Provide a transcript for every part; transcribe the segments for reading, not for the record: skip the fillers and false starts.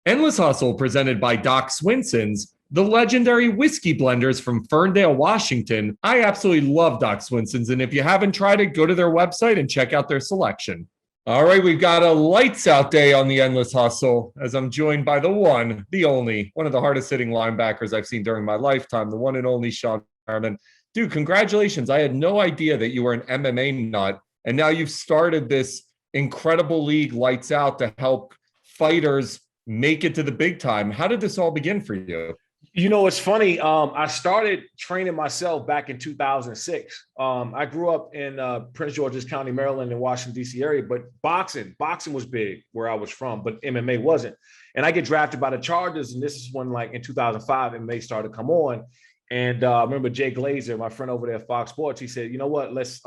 Endless Hustle, presented by Doc Swinson's, the legendary whiskey blenders from Ferndale, Washington. I absolutely love Doc Swinson's, and if you haven't tried it, go to their website and check out their selection. All right, we've got a lights out day on the Endless Hustle as I'm joined by the one, the only, one of the hardest hitting linebackers I've seen during my lifetime, the one and only Sean Merriman. Dude, congratulations. I had no idea that you were an MMA nut, and now you've started this incredible league, Lights Out, to help fighters make it to the big time. How did this all begin for you? You know, it's funny. I started training myself back in 2006. I grew up in Prince George's County, Maryland, and Washington, D.C. area, but boxing was big where I was from, but MMA wasn't. And I get drafted by the Chargers, and this is when, like, in 2005, MMA started to come on. And I remember Jay Glazer, my friend over there at Fox Sports, he said, you know what, let's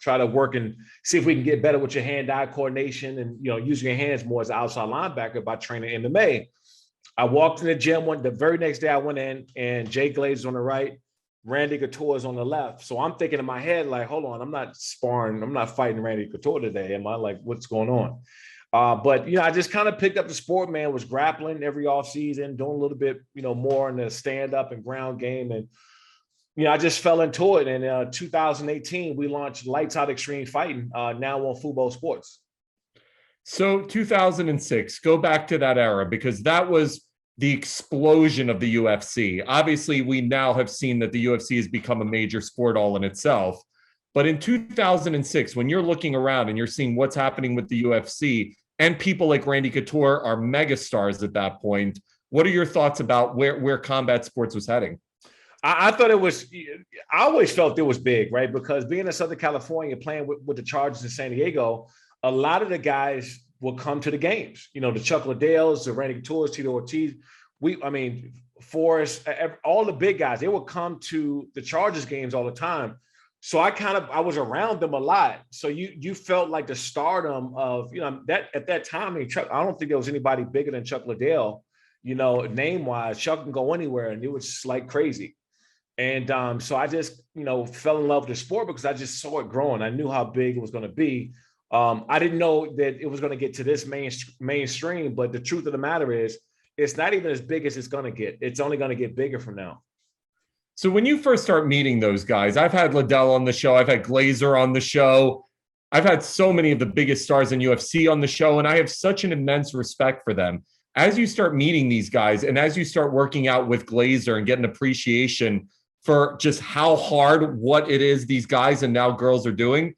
try to work and see if we can get better with your hand-eye coordination and, you know, using your hands more as an outside linebacker by training MMA. I walked in the gym the very next day I went in, and Jay Glaze on the right, Randy Couture is on the left. So I'm thinking in my head, like, hold on, I'm not sparring. I'm not fighting Randy Couture today. Am I? Like, what's going on? But, you know, I just kind of picked up the sport, man, was grappling every offseason, doing a little bit, you know, more in the stand-up and ground game. And, you know, I just fell into it. And in 2018, we launched Lights Out Extreme Fighting, now on Fubo Sports. So 2006, go back to that era, because that was the explosion of the UFC. Obviously, we now have seen that the UFC has become a major sport all in itself. But in 2006, when you're looking around and you're seeing what's happening with the UFC, and people like Randy Couture are megastars at that point, what are your thoughts about where combat sports was heading? I thought it was, I always felt it was big, right? Because being in Southern California, playing with the Chargers in San Diego, a lot of the guys will come to the games. You know, the Chuck Liddells, the Randy Couture's, Tito Ortiz. Forrest, all the big guys, they would come to the Chargers games all the time. So I was around them a lot. So you felt like the stardom of, you know, that at that time, I mean, Chuck, I don't think there was anybody bigger than Chuck Liddell, you know, name-wise. Chuck can go anywhere, and it was just like crazy. And so I just, you know, fell in love with the sport because I just saw it growing. I knew how big it was going to be. I didn't know that it was going to get to this mainstream, but the truth of the matter is, it's not even as big as it's going to get. It's only going to get bigger from now. So when you first start meeting those guys, I've had Liddell on the show, I've had Glazer on the show, I've had so many of the biggest stars in UFC on the show, and I have such an immense respect for them. As you start meeting these guys, and as you start working out with Glazer and get an appreciation for just how hard what it is these guys and now girls are doing,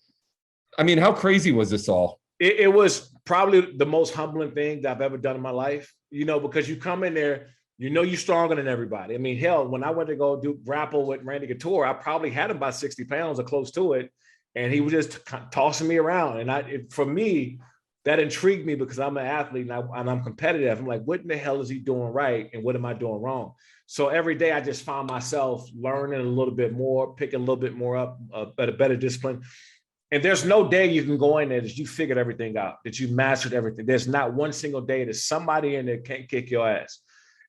I mean, how crazy was this all? It was probably the most humbling thing that I've ever done in my life, you know, because you come in there, you know, you're stronger than everybody. I mean, hell, when I went to go grapple with Randy Couture, I probably had him by 60 pounds or close to it. And he was just tossing me around. And for me, that intrigued me because I'm an athlete and I'm competitive. I'm like, what in the hell is he doing right? And what am I doing wrong? So every day I just found myself learning a little bit more, picking a little bit more up, at a better discipline. And there's no day you can go in there that you figured everything out, that you mastered everything. There's not one single day that somebody in there can't kick your ass.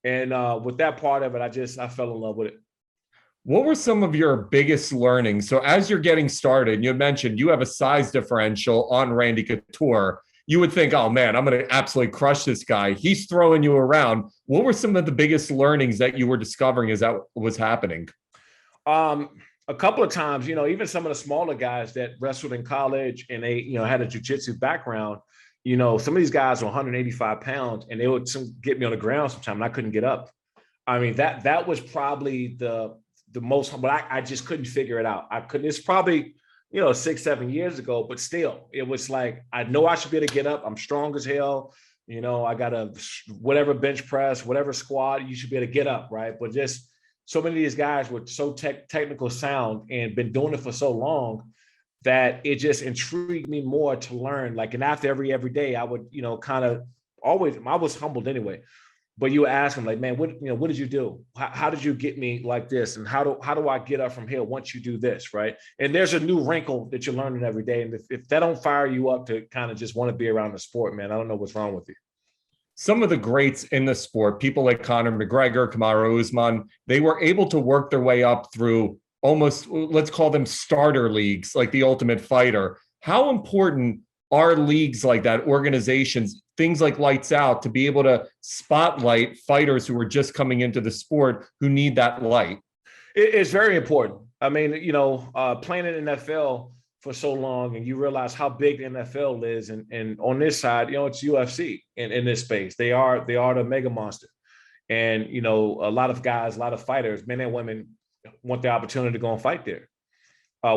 And with that part of it, I fell in love with it. What were some of your biggest learnings? So as you're getting started, you mentioned you have a size differential on Randy Couture. You would think, oh man, I'm going to absolutely crush this guy. He's throwing you around. What were some of the biggest learnings that you were discovering as that was happening? A couple of times, you know, even some of the smaller guys that wrestled in college and they, you know, had a jiu-jitsu background, you know, some of these guys were 185 pounds and they would get me on the ground sometimes and I couldn't get up. I mean, that was probably the most, but I just couldn't figure it out. It's probably, you know, 6-7 years ago, but still, it was like, I know I should be able to get up. I'm strong as hell. You know, I got whatever bench press, whatever squat, you should be able to get up, right? But just so many of these guys were so technical sound and been doing it for so long that it just intrigued me more to learn. Like, and after every day, I would, you know, kind of always, I was humbled anyway. But you ask them like, man, what did you do? How did you get me like this? And how do I get up from here once you do this, right? And there's a new wrinkle that you're learning every day. And if that don't fire you up to kind of just want to be around the sport, man, I don't know what's wrong with you. Some of the greats in the sport, people like Conor McGregor, Kamaru Usman, they were able to work their way up through almost, let's call them starter leagues, like the Ultimate Fighter. How important are leagues like that, organizations, things like Lights Out to be able to spotlight fighters who are just coming into the sport who need that light? It's very important. I mean, playing in the NFL for so long, and you realize how big the NFL is, and on this side, it's UFC in this space. They are the mega monster, and a lot of guys, a lot of fighters, men and women, want the opportunity to go and fight there.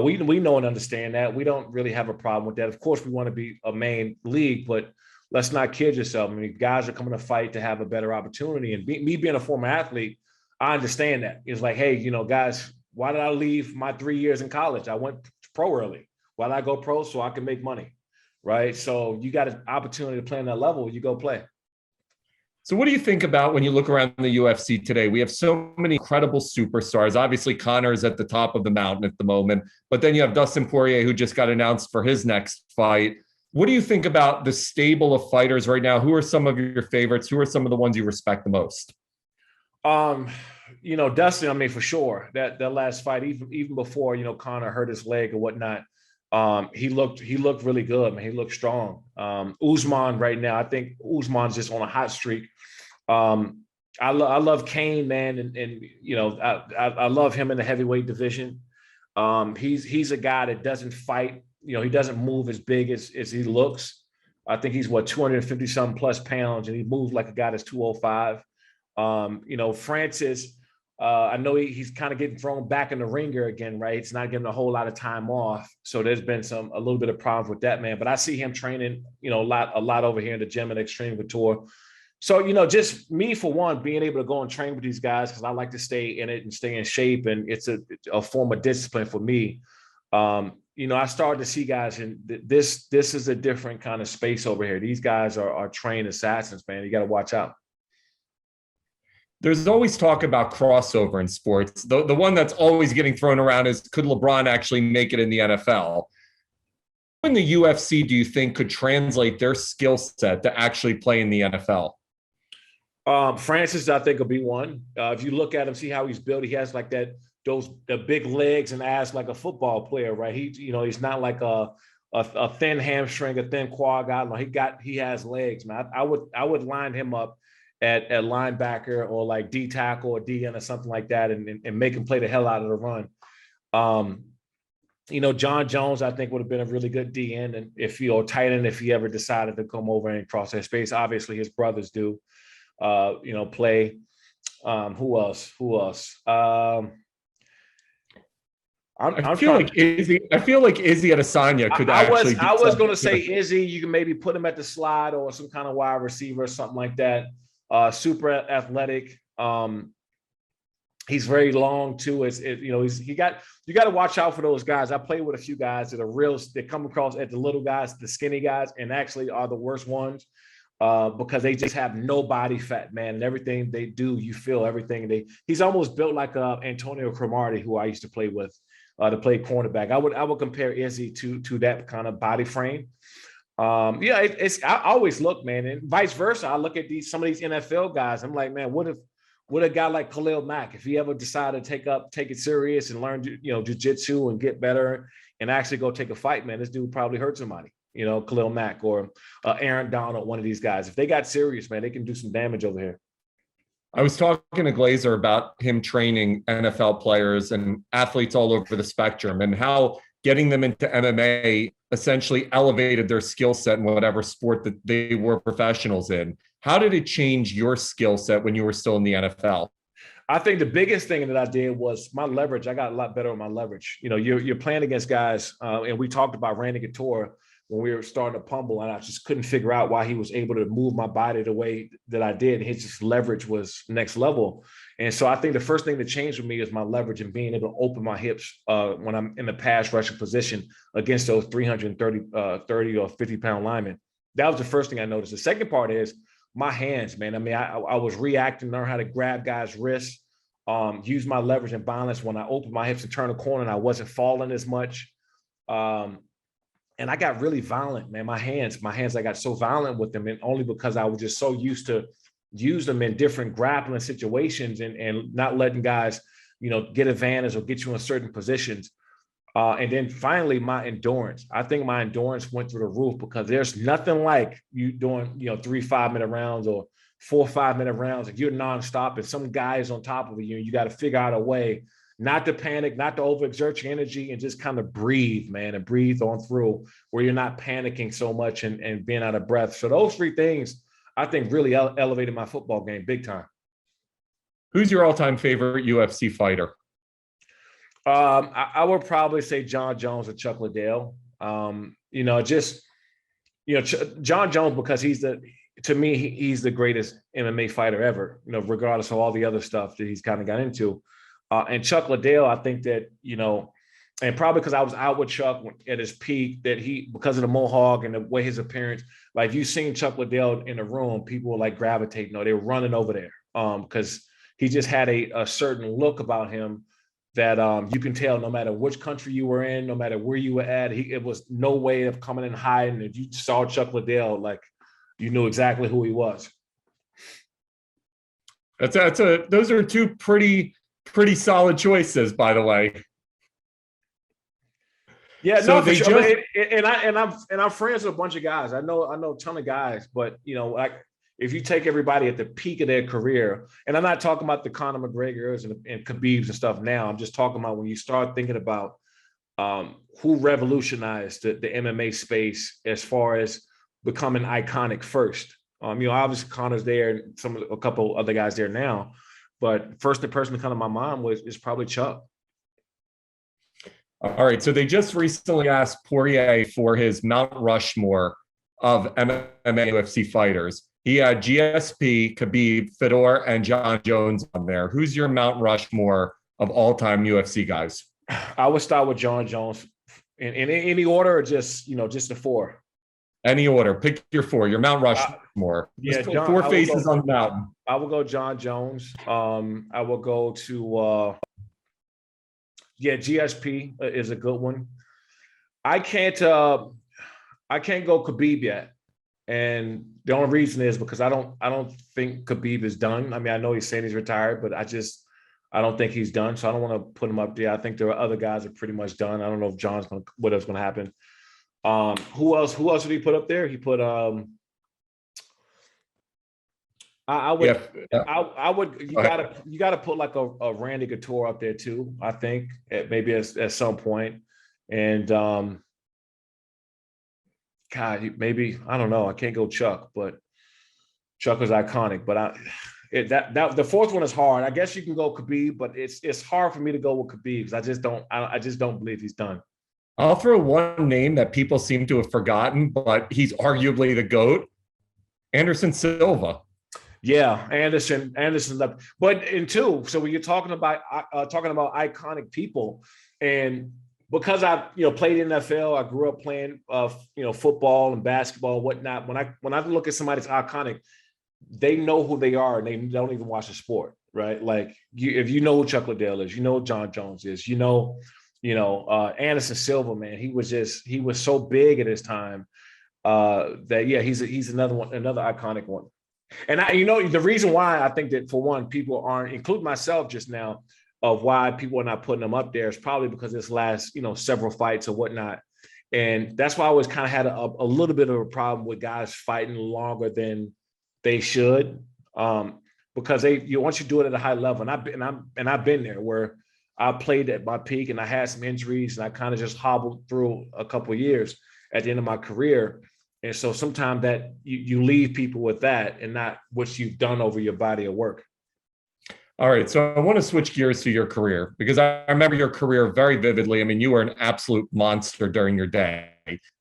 We know and understand that. We don't really have a problem with that. Of course, we want to be a main league, but let's not kid yourself. I mean, guys are coming to fight to have a better opportunity, and me being a former athlete, I understand that. It's like, hey, guys, why did I leave my 3 years in college? I went pro early. Why did I go pro? So I can make money, right? So you got an opportunity to play on that level, you go play. So what do you think about when you look around the UFC today? We have so many incredible superstars. Obviously, Conor is at the top of the mountain at the moment, but then you have Dustin Poirier, who just got announced for his next fight. What do you think about the stable of fighters right now? Who are some of your favorites? Who are some of the ones you respect the most? Dustin, I mean, for sure, that last fight, even before, Conor hurt his leg or whatnot, he looked really good, man. He looked strong. Usman right now, I think Usman's just on a hot streak. I love Kane, man, and I love him in the heavyweight division. He's a guy that doesn't fight. He doesn't move as big as he looks. I think he's 250 something plus pounds, and he moves like a guy that's 205. Francis, I know he's kind of getting thrown back in the ringer again, right? It's not getting a whole lot of time off. So there's been a little bit of problems with that, man. But I see him training, a lot over here in the gym at Extreme Couture. So, just me, for one, being able to go and train with these guys, because I like to stay in it and stay in shape. And it's a form of discipline for me. I started to see guys, and this is a different kind of space over here. These guys are trained assassins, man. You got to watch out. There's always talk about crossover in sports. The one that's always getting thrown around is, could LeBron actually make it in the NFL? Who in the UFC do you think could translate their skill set to actually play in the NFL? Francis, I think, will be one. If you look at him, see how he's built, he has like the big legs and ass like a football player, right? He's not like a thin hamstring, a thin quad guy. No, he has legs, man. I would line him up at linebacker or like D tackle or DN or something like that, and make him play the hell out of the run. John Jones, I think, would have been a really good DN, and tight end, if he ever decided to come over and cross that space. Obviously, his brothers do. Play. Who else? I feel like Izzy Adesanya could actually. I was going to say Izzy. You can maybe put him at the slot or some kind of wide receiver or something like that. Super athletic. He's very long too. You got to watch out for those guys. I played with a few guys that come across at the little guys, the skinny guys, and actually are the worst ones. Because they just have no body fat, man, and everything they do, you feel everything. He's almost built like Antonio Cromartie, who I used to play with, to play cornerback. I would compare Izzy to that kind of body frame. I always look, man, and vice versa. I look at some of these NFL guys. I'm like, man, what if a guy like Khalil Mack, if he ever decided to take it serious and learn, jiu-jitsu and get better and actually go take a fight, man, this dude probably hurt somebody. Khalil Mack or Aaron Donald, one of these guys. If they got serious, man, they can do some damage over here. I was talking to Glazer about him training NFL players and athletes all over the spectrum, and how getting them into MMA essentially elevated their skill set in whatever sport that they were professionals in. How did it change your skill set when you were still in the NFL? I think the biggest thing that I did was my leverage. I got a lot better with my leverage. You're playing against guys, and we talked about Randy Couture when we were starting to pummel, and I just couldn't figure out why he was able to move my body the way that I did. His leverage was next level. And so I think the first thing that changed with me is my leverage and being able to open my hips when I'm in the pass rushing position against those 30 or 50 pound linemen. That was the first thing I noticed. The second part is my hands, man. I mean, I was reacting, learn how to grab guys' wrists, use my leverage and balance when I opened my hips to turn a corner, and I wasn't falling as much. And I got really violent, man. My hands, I got so violent with them, and only because I was just so used to use them in different grappling situations and not letting guys, get advantage or get you in certain positions. And then finally, my endurance. I think my endurance went through the roof because there's nothing like you doing, 3 5-minute rounds or 4 5-minute rounds. If you're nonstop and some guy is on top of you, you got to figure out a way not to panic, not to overexert your energy, and just kind of breathe, man, and breathe on through where you're not panicking so much and being out of breath. So those three things, I think, really elevated my football game big time. Who's your all-time favorite UFC fighter? I would probably say John Jones or Chuck Liddell. John Jones, because to me, he's the greatest MMA fighter ever, regardless of all the other stuff that he's kind of got into. And Chuck Liddell, I think that, and probably because I was out with Chuck at his peak, that because of the mohawk and the way his appearance, like if you seen Chuck Liddell in the room, people were like gravitating, they were running over there because he just had a certain look about him that you can tell no matter which country you were in, no matter where you were at, it was no way of coming and hiding. If you saw Chuck Liddell, like you knew exactly who he was. Those are two pretty solid choices, by the way. Yeah, so no, for sure. I'm friends with a bunch of guys. I know a ton of guys, but like if you take everybody at the peak of their career, and I'm not talking about the Conor McGregors and Khabibs and stuff now, I'm just talking about when you start thinking about who revolutionized the MMA space as far as becoming iconic first. Obviously Conor's there and a couple other guys there now, but first the person to come to my mind is probably Chuck. All right, so they just recently asked Poirier for his Mount Rushmore of MMA UFC fighters. He had GSP, Khabib, Fedor, and John Jones on there. Who's your Mount Rushmore of all-time UFC guys? I would start with John Jones. In any order, or just the four? Any order. Pick your four. Your Mount Rushmore. Yeah, John, four faces on the mountain. I will go John Jones. I will go to GSP is a good one. I can't go Khabib yet. And the only reason is because I don't think Khabib is done. I mean, I know he's saying he's retired, but I don't think he's done. So I don't want to put him up there. I think there are other guys that are pretty much done. I don't know if whatever's going to happen. Who else did he put up there? He put you gotta put like a Randy Couture up there too, I think, maybe at some point. And maybe, I don't know. I can't go Chuck, but Chuck was iconic. But the fourth one is hard. I guess you can go Khabib, but it's hard for me to go with Khabib because I just don't believe he's done. I'll throw one name that people seem to have forgotten, but he's arguably the GOAT, Anderson Silva. Yeah, Anderson. But in two, so when you're talking about iconic people, and because I played in the NFL, I grew up playing football and basketball and whatnot. When I look at somebody that's iconic, they know who they are and they don't even watch the sport, right? Like if you know who Chuck Liddell is, who John Jones is, Anderson Silva, man, he was so big at his time that he's another iconic one. And the reason why I think that, for one, people aren't, including myself just now, of why people are not putting them up there is probably because this last, several fights or whatnot. And that's why I always kind of had a little bit of a problem with guys fighting longer than they should. Because once you do it at a high level, and I've been there where I played at my peak and I had some injuries and I kind of just hobbled through a couple of years at the end of my career. And so sometimes that you leave people with that and not what you've done over your body of work. All right. So I want to switch gears to your career because I remember your career very vividly. I mean, you were an absolute monster during your day.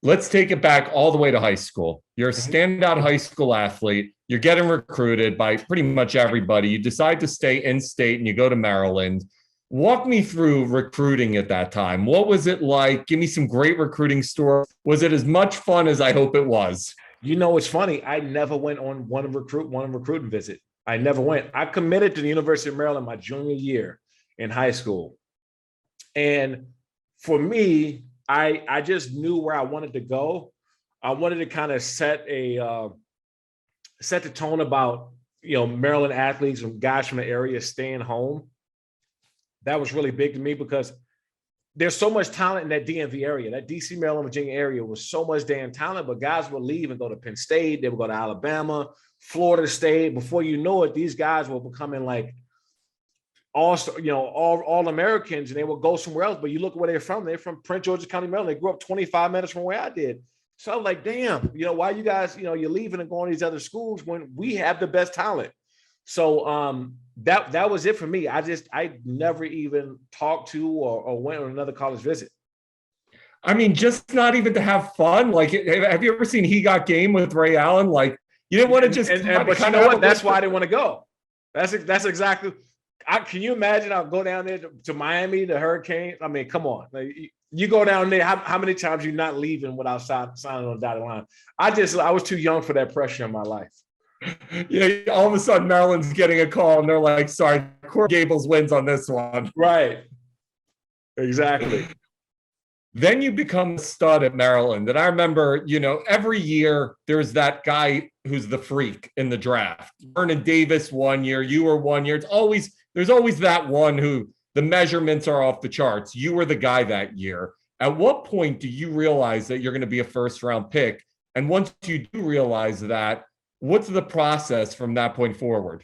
Let's take it back all the way to high school. You're a standout high school athlete. You're getting recruited by pretty much everybody. You decide to stay in state and you go to Maryland. Walk me through recruiting at that time. What was it like? Give me some great recruiting stories. Was it as much fun as I hope it was? It's funny. I never went on one recruiting visit. I never went. I committed to the University of Maryland my junior year in high school. And for me, I just knew where I wanted to go. I wanted to kind of set the tone about, Maryland athletes and guys from the area staying home. That was really big to me because there's so much talent in that DMV area. That DC, Maryland, Virginia area was so much damn talent, but guys would leave and go to Penn State. They would go to Alabama, Florida State. Before you know it, these guys were becoming like all Americans, and they would go somewhere else. But you look where they're from. They're from Prince George's County, Maryland. They grew up 25 minutes from where I did. So I was like, damn, why you guys, you're leaving and going to these other schools when we have the best talent. So that was it for me. I never even talked to or went on another college visit. I mean, just not even to have fun. Like, have you ever seen He Got Game with Ray Allen? Like, you didn't want to just. But you know what? That's why I didn't want to go. That's exactly. Can you imagine? I'll go down there to Miami, the Hurricanes. I mean, come on. Like, you go down there. How many times you not leaving without signing on the dotted line? I was too young for that pressure in my life. Yeah, all of a sudden Maryland's getting a call and they're like, sorry, Coral Gables wins on this one. Right. Exactly. Then you become a stud at Maryland. And I remember, every year there's that guy who's the freak in the draft. Vernon Davis 1 year, you were 1 year. There's always that one who the measurements are off the charts. You were the guy that year. At what point do you realize that you're going to be a first round pick? And once you do realize that, what's the process from that point forward?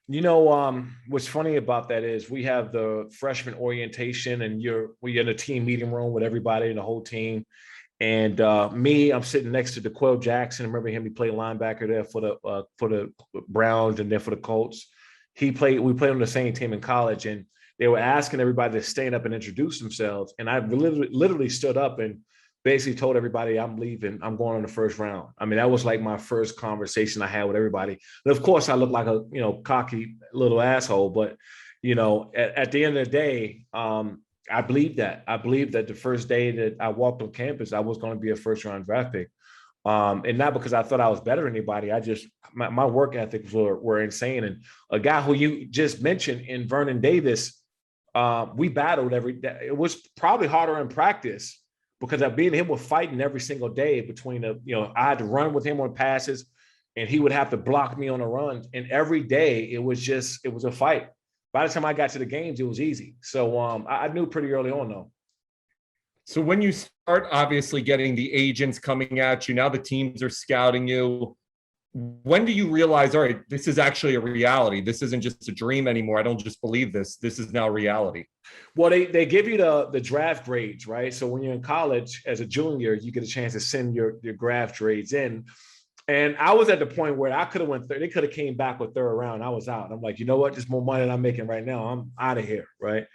What's funny about that is we have the freshman orientation, and we're in a team meeting room with everybody and the whole team. And I'm sitting next to DeQuell Jackson. I remember him. He played linebacker there for the Browns and then for the Colts. We played on the same team in college, and they were asking everybody to stand up and introduce themselves. And I literally stood up and basically told everybody I'm leaving. I'm going on the first round. I mean, that was like my first conversation I had with everybody. And of course, I look like a cocky little asshole, but at the end of the day, I believed that. I believed that the first day that I walked on campus, I was going to be a first round draft pick. And not because I thought I was better than anybody. My work ethics were insane. And a guy who you just mentioned in Vernon Davis, we battled every day. It was probably harder in practice because being him was fighting every single day between I had to run with him on passes and he would have to block me on the runs. And every day it was a fight. By the time I got to the games, it was easy. So I knew pretty early on though. So when you start obviously getting the agents coming at you, now the teams are scouting you. When do you realize, all right, this is actually a reality? This isn't just a dream anymore. I don't just believe this. This is now reality. Well, they give you the draft grades, right? So when you're in college as a junior, you get a chance to send your draft grades in. And I was at the point where I could have went third. They could have came back with third round. I was out. I'm like, you know what? There's more money than I'm making right now. I'm out of here, right?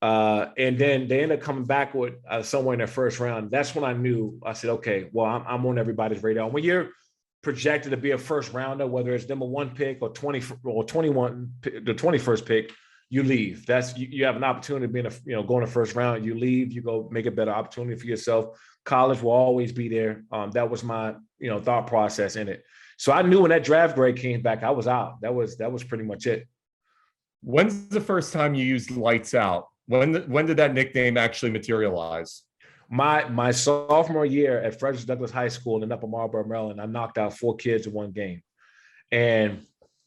And then they ended up coming back with somewhere in their first round. That's when I knew. I said, okay, well, I'm on everybody's radar. When you're projected to be a first rounder, whether it's number 1 pick or 20 or 21, the 21st pick, you leave. You have an opportunity to be going to first round. You leave, you go make a better opportunity for yourself. College will always be there. That was my thought process in it. So I knew when that draft grade came back, I was out. That was pretty much it. When's the first time you used lights out? When did that nickname actually materialize? My sophomore year at Frederick Douglass High School in Upper Marlboro, Maryland, I knocked out 4 kids in one game. And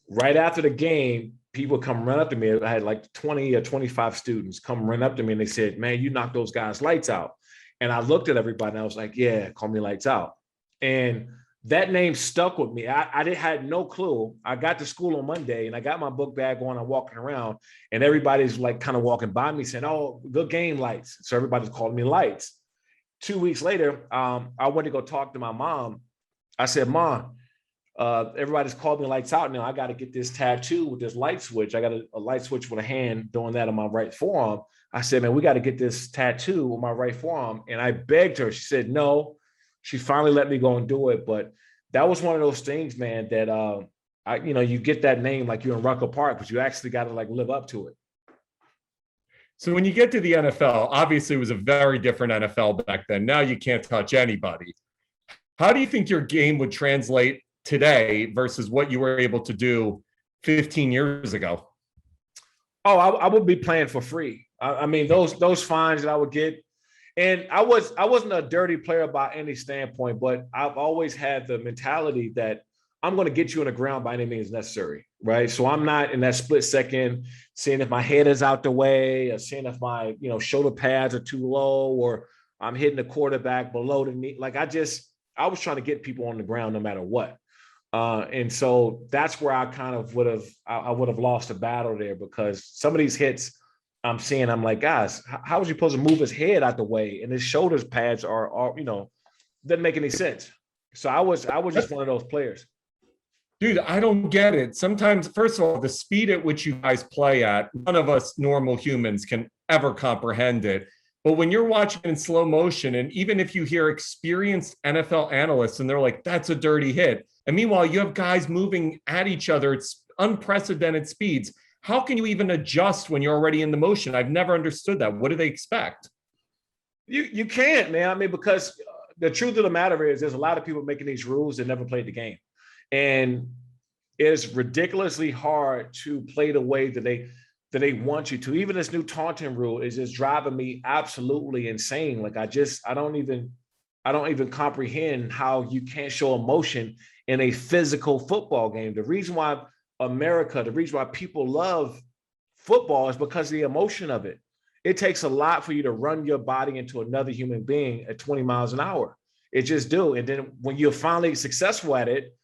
right after the game, people come run up to me. I had like 20 or 25 students come run up to me and they said, man, you knocked those guys' lights out. And I looked at everybody and I was like, yeah, call me Lights Out. And that name stuck with me. I had no clue. I got to school on Monday and I got my book bag on. I'm walking around and everybody's like kind of walking by me saying, oh, good game, Lights. So everybody's calling me Lights. 2 weeks later, I went to go talk to my mom. I said, Mom, everybody's called me Lights Out now. I got to get this tattoo with this light switch. I got a light switch with a hand doing that on my right forearm. I said, man, we got to get this tattoo with my right forearm. And I begged her. She said, no. She finally let me go and do it. But that was one of those things, man, that, you get that name like you're in Rucker Park, but you actually got to like live up to it. So when you get to the NFL, obviously it was a very different NFL back then. Now you can't touch anybody. How do you think your game would translate today versus what you were able to do 15 years ago? Oh, I would be playing for free. I mean, those fines that I would get. And I wasn't a dirty player by any standpoint, but I've always had the mentality that I'm going to get you on the ground by any means necessary. right? So I'm not in that split second seeing if my head is out the way or seeing if my, shoulder pads are too low or I'm hitting the quarterback below the knee. Like I was trying to get people on the ground no matter what. And so that's where I kind of I would have lost a battle there, because some of these hits I'm seeing, I'm like, guys, how was he supposed to move his head out the way? And his shoulders pads are doesn't make any sense. So I was just one of those players. Dude, I don't get it. Sometimes, first of all, the speed at which you guys play at, none of us normal humans can ever comprehend it. But when you're watching in slow motion, and even if you hear experienced NFL analysts and they're like, that's a dirty hit. And meanwhile, you have guys moving at each other at unprecedented speeds. How can you even adjust when you're already in the motion? I've never understood that. What do they expect? You can't, man. I mean, because the truth of the matter is there's a lot of people making these rules that never played the game. And it's ridiculously hard to play the way that they want you to. Even this new taunting rule is just driving me absolutely insane. Like I don't even comprehend how you can't show emotion in a physical football game. The reason why people love football is because of the emotion of it. It takes a lot for you to run your body into another human being at 20 miles an hour. It just do. And then when you're finally successful at it,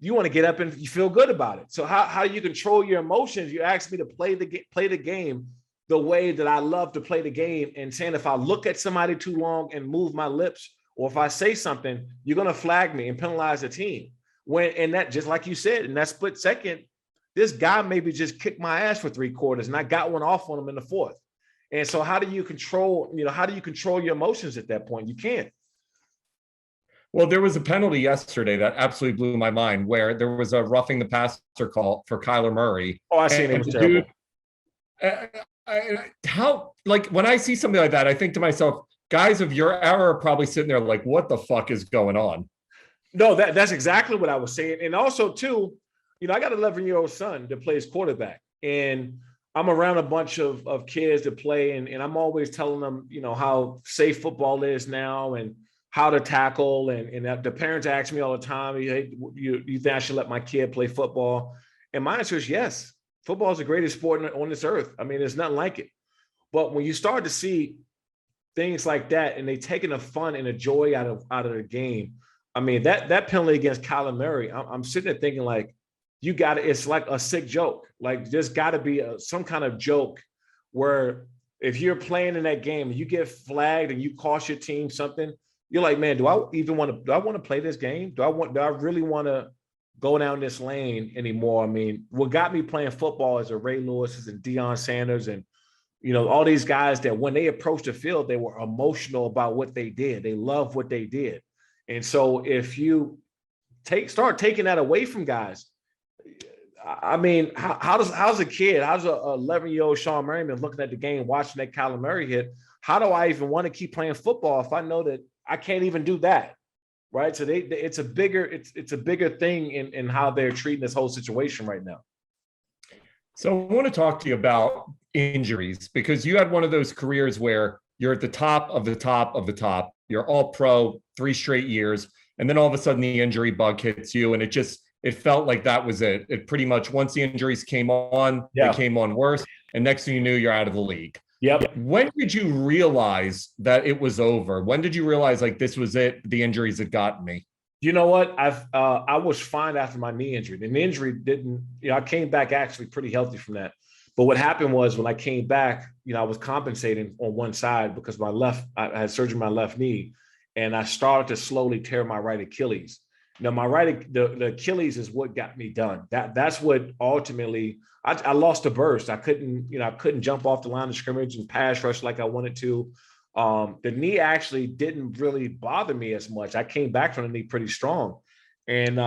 you want to get up and you feel good about it. So how do you control your emotions? You ask me to play the game the way that I love to play the game, and saying if I look at somebody too long and move my lips, or if I say something, you're going to flag me and penalize the team. And that, just like you said, in that split second, this guy maybe just kicked my ass for 3 quarters and I got one off on him in the 4th. And so how do you control your emotions at that point? You can't. Well, there was a penalty yesterday that absolutely blew my mind, where there was a roughing the passer call for Kyler Murray. Oh, I seen it. Was terrible. When I see something like that, I think to myself, guys of your era are probably sitting there like, what the fuck is going on? No, that's exactly what I was saying. And also, too, I got an 11-year-old son that plays quarterback, and I'm around a bunch of kids that play, and I'm always telling them, how safe football is now and how to tackle. And the parents ask me all the time, hey, you think I should let my kid play football? And my answer is yes. Football is the greatest sport on this earth. I mean, there's nothing like it. But when you start to see things like that, and they taking the fun and the joy out of the game, I mean, that penalty against Kyler Murray, I'm sitting there thinking like, it's like a sick joke. Like there's got to be some kind of joke where if you're playing in that game and you get flagged and you cost your team something, you're like, man, do I want to play this game? Do I really want to go down this lane anymore? I mean, what got me playing football is the Ray Lewis's and Deion Sanders and, all these guys that when they approached the field, they were emotional about what they did. They loved what they did. And so if you start taking that away from guys, I mean, how's a 11-year-old Sean Merriman looking at the game, watching that Kyler Murray hit? How do I even want to keep playing football if I know that I can't even do that? Right. So it's a bigger thing in how they're treating this whole situation right now. So I want to talk to you about injuries, because you had one of those careers where you're at the top of the top of the top. You're all pro 3 straight years. And then all of a sudden the injury bug hits you, and it felt like that was it. It pretty much, once the injuries came on, They came on worse. And next thing you knew, you're out of the league. Yep. When did you realize that it was over? When did you realize like this was it? The injuries had gotten me. You know what? I was fine after my knee injury. And the injury didn't, I came back actually pretty healthy from that. But what happened was when I came back, I was compensating on one side because I had surgery on my left knee, and I started to slowly tear my right Achilles. Now, the Achilles is what got me done. That's what ultimately I lost a burst. I couldn't jump off the line of scrimmage and pass rush like I wanted to. The knee actually didn't really bother me as much. I came back from the knee pretty strong. And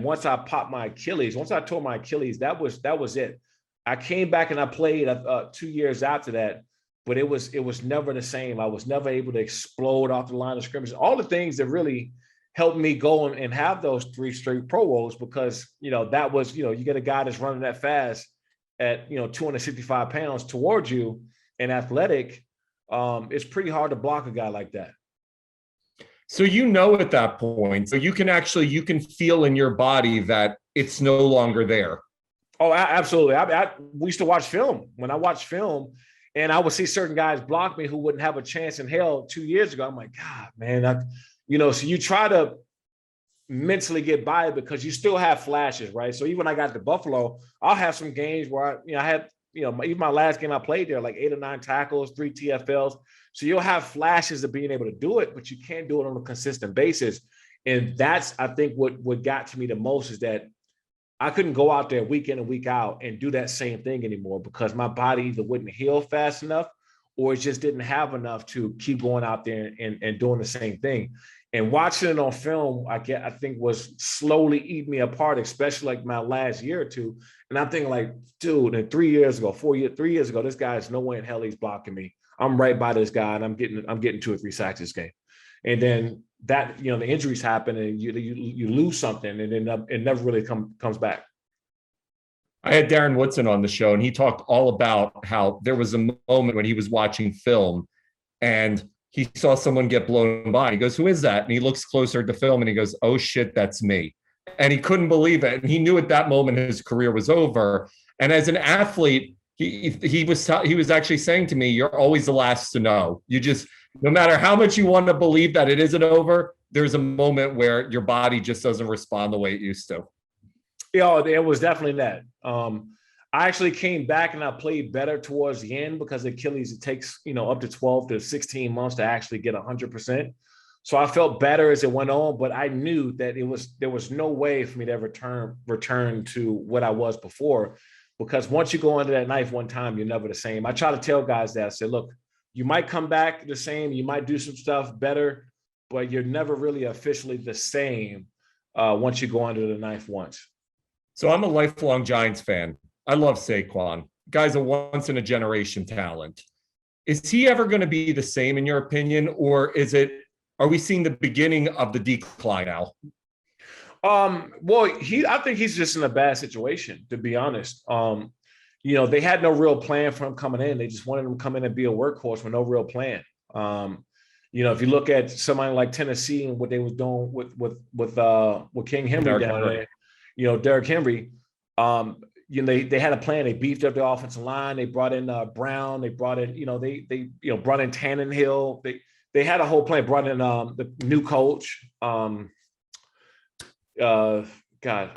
once I tore my Achilles, that was it. I came back and I played 2 years after that, but it was never the same. I was never able to explode off the line of scrimmage. All the things that really helped me go and have those 3 straight Pro Bowls, because, that was, you get a guy that's running that fast at, 265 pounds towards you and athletic. It's pretty hard to block a guy like that. So, at that point, so you can feel in your body that it's no longer there. Oh, absolutely. We used to watch film. When I watched film, and I would see certain guys block me who wouldn't have a chance in hell 2 years ago. I'm like, God, man, so you try to mentally get by because you still have flashes, right? So even when I got to Buffalo, I'll have some games where I had, even my last game I played there, like 8 or 9 tackles, 3 TFLs. So you'll have flashes of being able to do it, but you can't do it on a consistent basis. And that's, I think, what got to me the most is that I couldn't go out there week in and week out and do that same thing anymore because my body either wouldn't heal fast enough or it just didn't have enough to keep going out there and doing the same thing. And watching it on film, I think was slowly eating me apart, especially like my last year or two. And I'm thinking like, dude, and 3 years ago, 3 years ago, this guy's no way in hell he's blocking me. I'm right by this guy and I'm getting 2 or 3 sacks this game. And then that, the injuries happen and you lose something and then it never really comes back. I had Darren Woodson on the show and he talked all about how there was a moment when he was watching film and he saw someone get blown by. He goes, "Who is that?" And he looks closer at the film and he goes, "Oh shit, that's me." And he couldn't believe it. And he knew at that moment his career was over. And as an athlete, he was actually saying to me, "You're always the last to know. You just, no matter how much you want to believe that it isn't over, there's a moment where your body just doesn't respond the way it used to." Yeah, it was definitely that. I actually came back and I played better towards the end because Achilles, it takes, up to 12 to 16 months to actually get 100%. So I felt better as it went on, but I knew that there was no way for me to ever return to what I was before, because once you go into that knife one time, you're never the same. I try to tell guys that. I say, look, you might come back the same, you might do some stuff better, but you're never really officially the same once you go under the knife once. So I'm a lifelong Giants fan. I love Saquon. Guy's a once in a generation talent. Is he ever going to be the same in your opinion, or are we seeing the beginning of the decline now? Well, I think he's just in a bad situation, to be honest. They had no real plan for him coming in. They just wanted him to come in and be a workhorse with no real plan. If you look at somebody like Tennessee and what they was doing with King Henry down there, Derrick Henry, they had a plan. They beefed up the offensive line. They brought in Brown. They brought in, they brought in Tannehill. They had a whole plan. Brought in the new coach. God, the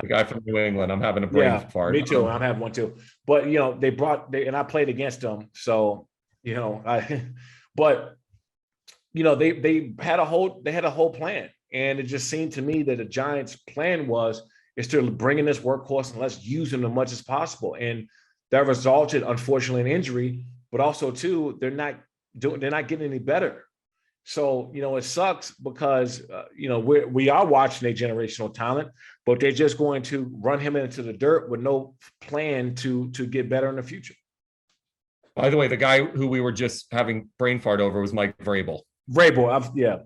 guy from New England. I'm having a brain fart. Me too. I'm having one too. But and I played against them. So they had a whole plan, and it just seemed to me that the Giants' plan is to bring in this workhorse and let's use him as much as possible. And that resulted, unfortunately, in injury, but also too, they're not getting any better. So, it sucks because, we are watching a generational talent, but they're just going to run him into the dirt with no plan to get better in the future. By the way, the guy who we were just having brain fart over was Mike Vrabel. Vrabel.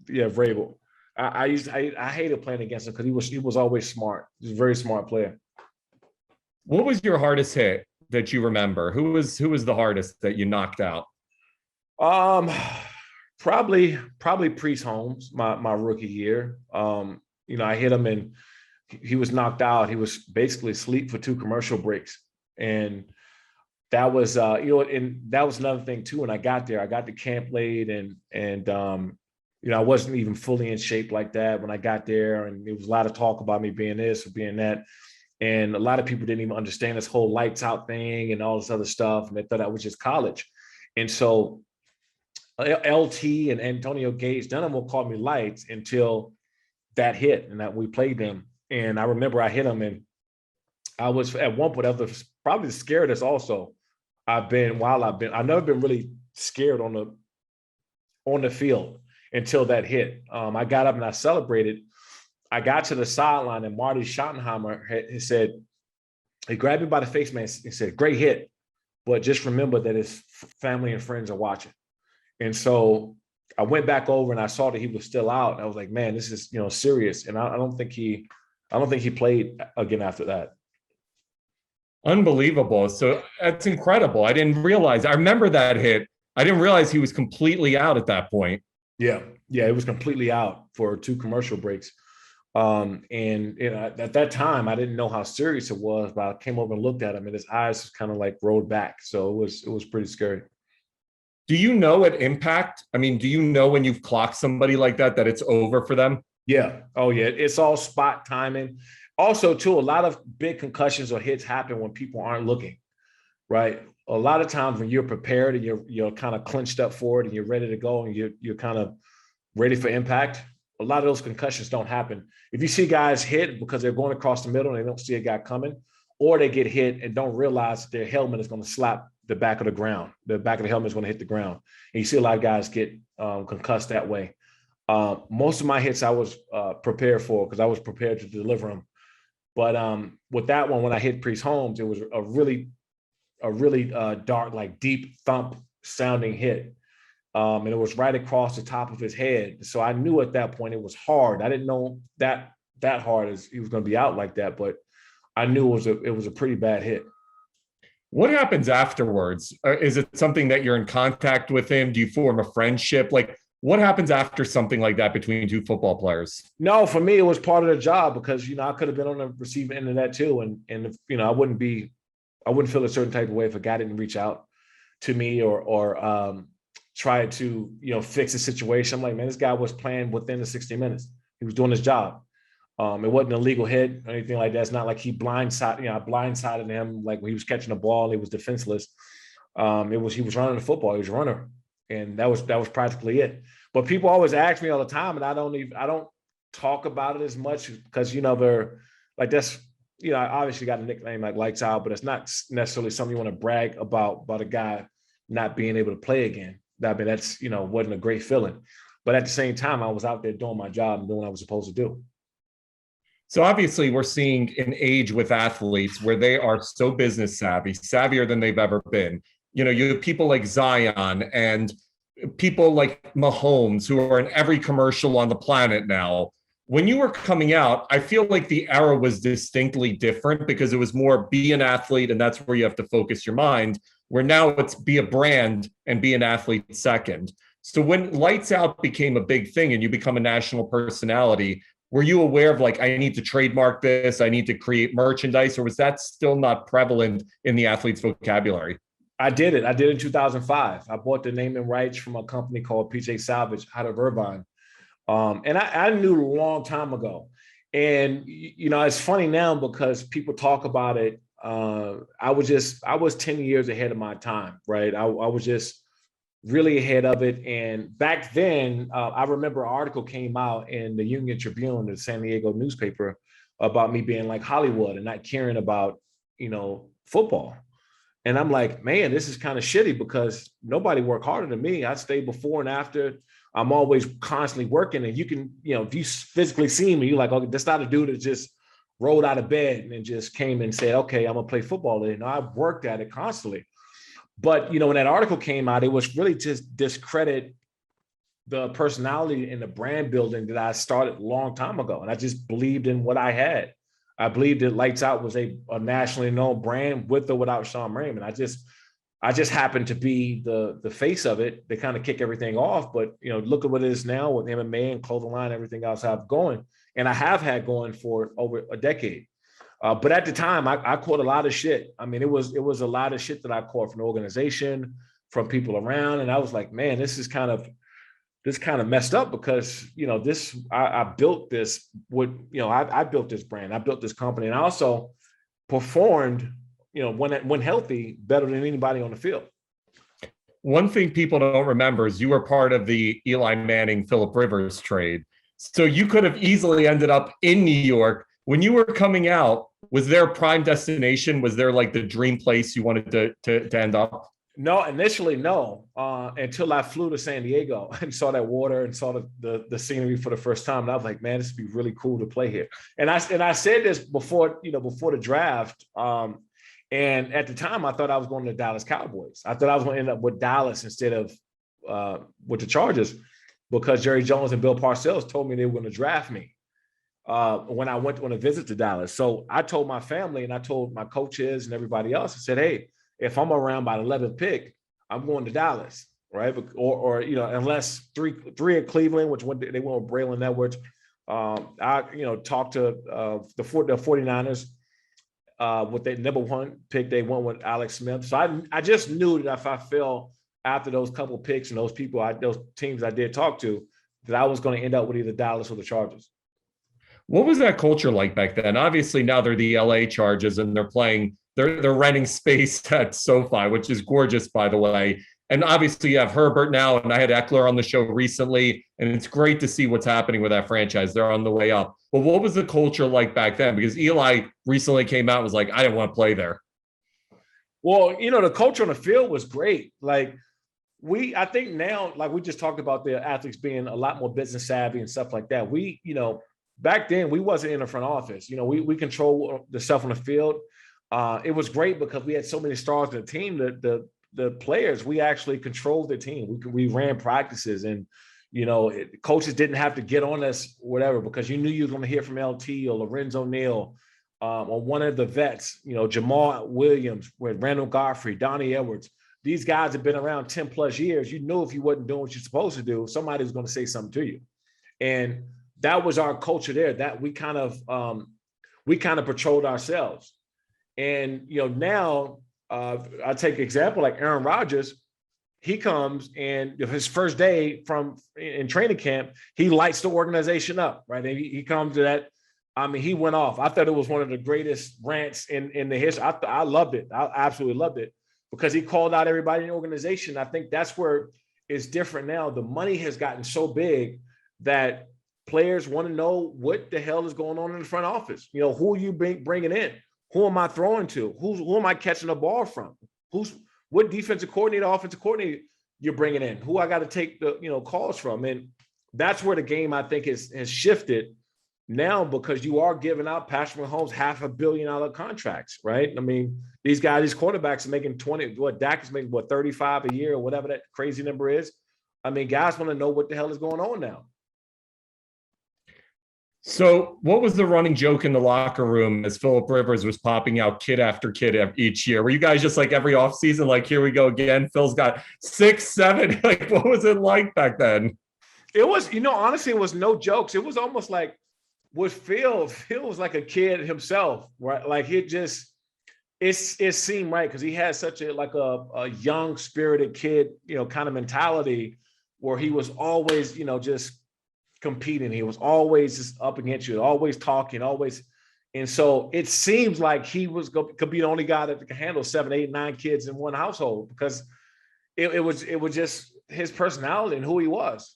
Vrabel. I hated playing against him because he was always smart. He's a very smart player. What was your hardest hit that you remember? Who was the hardest that you knocked out? Probably Priest Holmes, my rookie year. I hit him and he was knocked out. He was basically asleep for 2 commercial breaks. And that was and that was another thing too. When I got there, I got to camp late and I wasn't even fully in shape like that when I got there. And there was a lot of talk about me being this or being that. And a lot of people didn't even understand this whole lights out thing and all this other stuff. And they thought I was just college. And so LT and Antonio Gates, none of them will call me lights until that hit and that we played them. And I remember I hit them and I was at one point probably the scaredest also I've never been really scared on the field until that hit. I got up and I celebrated. I got to the sideline and Marty Schottenheimer he said, he grabbed me by the face, man, and said, "Great hit, but just remember that his family and friends are watching." And so I went back over and I saw that he was still out. And I was like, man, this is, serious. And I don't think he played again after that. Unbelievable. So that's incredible. I didn't realize. I remember that hit. I didn't realize he was completely out at that point. Yeah, it was completely out for 2 commercial breaks. And at that time, I didn't know how serious it was, but I came over and looked at him, and his eyes kind of like rolled back. So it was pretty scary. Do you know at impact? I mean, do you know when you've clocked somebody like that it's over for them? Yeah. Oh, yeah. It's all spot timing. Also, too, a lot of big concussions or hits happen when people aren't looking, right? A lot of times when you're prepared and you're kind of clinched up for it and you're ready to go and you're kind of ready for impact, a lot of those concussions don't happen. If you see guys hit because they're going across the middle and they don't see a guy coming, or they get hit and don't realize their helmet is going to slap the back of the ground. The back of the helmet is going to hit the ground. And you see a lot of guys get concussed that way. Most of my hits I was prepared for because I was prepared to deliver them. But with that one, when I hit Priest Holmes, it was a really dark, like deep thump sounding hit. And it was right across the top of his head. So I knew at that point it was hard. I didn't know that hard as he was going to be out like that, but I knew it was a pretty bad hit. What happens afterwards? Is it something that you're in contact with him? Do you form a friendship? Like, what happens after something like that between two football players? No, for me, it was part of the job because, I could have been on the receiving end of that too. And if, I wouldn't feel a certain type of way if a guy didn't reach out to me or try to, fix the situation. I'm like, man, this guy was playing within the 60 minutes. He was doing his job. It wasn't a legal hit or anything like that. It's not like I blindsided him like when he was catching the ball, he was defenseless. He was running the football, he was a runner. And that was practically it. But people always ask me all the time, and I don't talk about it as much because they're like that's I obviously got a nickname like Lights Out, but it's not necessarily something you want to brag about a guy not being able to play again. I mean, that's wasn't a great feeling. But at the same time, I was out there doing my job and doing what I was supposed to do. So obviously we're seeing an age with athletes where they are so business savvy, savvier than they've ever been. You have people like Zion and people like Mahomes who are in every commercial on the planet now. When you were coming out, I feel like the era was distinctly different because it was more be an athlete and that's where you have to focus your mind, where now it's be a brand and be an athlete second. So when Lights Out became a big thing and you become a national personality, were you aware of like, I need to trademark this, I need to create merchandise, or was that still not prevalent in the athlete's vocabulary? I did it. I did it in 2005. I bought the naming rights from a company called PJ Salvage out of Irvine. And I knew a long time ago. And, it's funny now because people talk about it. I was 10 years ahead of my time, right? I was just really ahead of it. And back then, I remember an article came out in the Union Tribune, the San Diego newspaper, about me being like Hollywood and not caring about, football. And I'm like, man, this is kind of shitty because nobody worked harder than me. I stay before and after. I'm always constantly working. And you can, if you physically see me, you're like, okay, that's not a dude that just rolled out of bed and just came and said, okay, I'm going to play football today. No, I've worked at it constantly. But, when that article came out, it was really just discredit the personality and the brand building that I started a long time ago. And I just believed in what I had. I believed that Lights Out was a nationally known brand with or without Sean Raymond. I just happened to be the face of it. They kind of kick everything off. But, look at what it is now with MMA and clothing line, everything else I have going. And I have had going for over a decade. But at the time, I caught a lot of shit. I mean, it was a lot of shit that I caught from the organization, from people around. And I was like, man, this kind of messed up because, I built this I built this brand, I built this company, and I also performed, when healthy, better than anybody on the field. One thing people don't remember is you were part of the Eli Manning, Phillip Rivers trade. So you could have easily ended up in New York. When you were coming out, was there a prime destination? Was there like the dream place you wanted to end up? No, initially, no, until I flew to San Diego and saw that water and saw the scenery for the first time. And I was like, man, this would be really cool to play here. And I said this before the draft. And at the time, I thought I was going to the Dallas Cowboys. I thought I was going to end up with Dallas instead of with the Chargers because Jerry Jones and Bill Parcells told me they were going to draft me when I went on a visit to Dallas. So I told my family and I told my coaches and everybody else, I said, hey, if I'm around by the 11th pick, I'm going to Dallas, right? Or unless three in Cleveland, which they went with Braylon Edwards, I talked to the 49ers with their number one pick. They went with Alex Smith. So I just knew that if I fell after those couple picks and those teams I did talk to, that I was going to end up with either Dallas or the Chargers. What was that culture like back then? Obviously, now they're the LA Chargers and they're renting space at SoFi, which is gorgeous, by the way. And obviously, you have Herbert now, and I had Eckler on the show recently, and it's great to see what's happening with that franchise. They're on the way up. But what was the culture like back then? Because Eli recently came out and was like, I didn't want to play there. Well, the culture on the field was great. Like, I think now, like we just talked about the athletes being a lot more business savvy and stuff like that. Back then we wasn't in the front office. We control the stuff on the field. It was great because we had so many stars in the team. The players, we actually controlled the team. We ran practices, and coaches didn't have to get on us, whatever, because you knew you were going to hear from LT or Lorenzo Neal or one of the vets. Jamal Williams, with Randall Godfrey, Donnie Edwards. These guys have been around 10 plus years. You knew if you wasn't doing what you're supposed to do, somebody was going to say something to you, and that was our culture there. That we kind of patrolled ourselves, and now. I take example like Aaron Rodgers. He comes and his first day in training camp, he lights the organization up, right? And he comes to that. I mean, he went off. I thought it was one of the greatest rants in the history. I loved it. I absolutely loved it because he called out everybody in the organization. I think that's where it's different now. The money has gotten so big that players want to know what the hell is going on in the front office. Who are you bringing in? Who am I throwing to? Who am I catching the ball from? What defensive coordinator, offensive coordinator you're bringing in? Who I got to take the calls from? And that's where the game I think has shifted now, because you are giving out Patrick Mahomes $500 million contracts, right? I mean, these quarterbacks are making 20. What Dak is making 35 a year or whatever that crazy number is. I mean, guys want to know what the hell is going on now. So what was the running joke in the locker room as Philip Rivers was popping out kid after kid each year? Were you guys just like every offseason, like, here we go again? Phil's got 6, 7. Like, what was it like back then? It was, honestly, it was no jokes. It was almost like with Phil was like a kid himself, right? Like it seemed right because he had such a young spirited kid, kind of mentality where he was always, just competing. He was always just up against you, always talking, always. And so it seems like he could be the only guy that could handle 7, 8, 9 kids in one household because it was just his personality and who he was.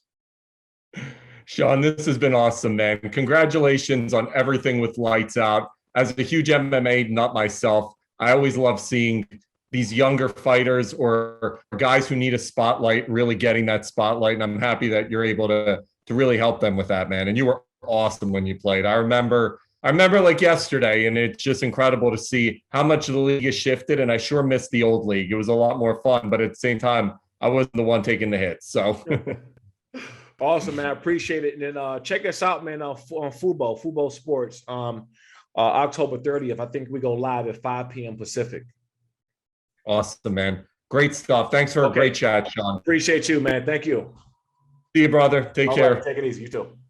Sean, this has been awesome, man. Congratulations on everything with Lights Out. As a huge MMA nut myself, I always love seeing these younger fighters or guys who need a spotlight really getting that spotlight. And I'm happy that you're able to really help them with that, man. And you were awesome when you played. I remember like yesterday, and it's just incredible to see how much the league has shifted. And I sure missed the old league. It was a lot more fun, but at the same time, I wasn't the one taking the hits. So awesome, man. I appreciate it. And then check us out, man, on Fubo Sports, October 30th. I think we go live at 5 p.m. Pacific. Awesome, man. Great stuff. Thanks for a great chat, Sean. Appreciate you, man. Thank you. See you, brother. Take care. Right, take it easy. You too.